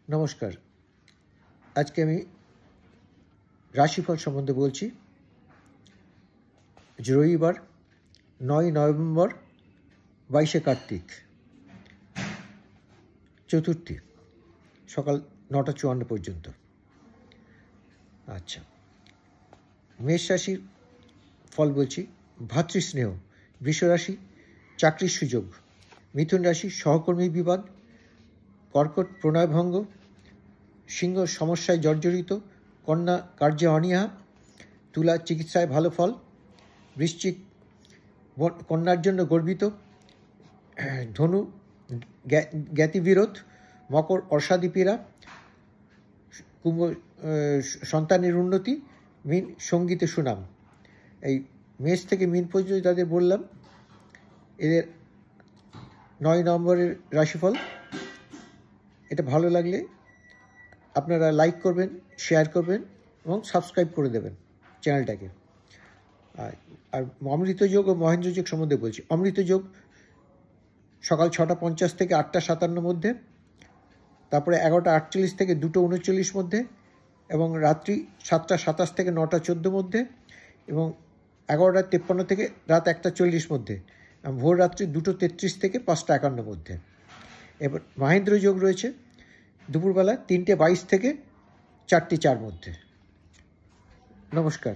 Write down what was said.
নমস্কার। আজকে আমি রাশিফল সম্বন্ধে বলছি। রবিবার 9 নভেম্বর 22শে কার্তিক, চতুর্থী, সকাল 9টা 54 পর্যন্ত। আচ্ছা, মেষ রাশির ফল বলছি। ভাতৃস্নেহ, বৃষ রাশি চাকরির সুযোগ, মিথুন রাশি সহকর্মী বিবাদ, কর্কট প্রণয়ভঙ্গ, সিংহ সমস্যায় জর্জরিত, কন্যা কার্যে অনীহা, তুলা চিকিৎসায় ভালো ফল, বৃশ্চিক কন্যার জন্য গর্বিত, ধনু জ্ঞাতিবিরোধ, মকর অসাধি পীড়া, কুম্ভ সন্তানের উন্নতি, মীন সঙ্গীতে সুনাম। এই মেষ থেকে মীন পর্যন্ত যাদের বললাম, এদের 9 নভেম্বরের রাশিফল। এটা ভালো লাগলে আপনারা লাইক করবেন, শেয়ার করবেন এবং সাবস্ক্রাইব করে দেবেন চ্যানেলটাকে। আর অমৃতযোগ ও মহেন্দ্রযোগ সম্বন্ধে বলছি। অমৃতযোগ সকাল 6টা 50 থেকে 8টা 57 মধ্যে, তারপরে 11টা 48 থেকে 2টো 39 মধ্যে, এবং রাত্রি 7টা 27 থেকে 9টা 14 মধ্যে, এবং 11টা 53 থেকে রাত 1টা 40 মধ্যে, ভোর রাত্রি 2টো 33 থেকে 5টা 51 মধ্যে। এবার মহেন্দ্র যোগ রয়েছে দুপুরবেলা 3টে 22 থেকে 4টে 4 মধ্যে। নমস্কার।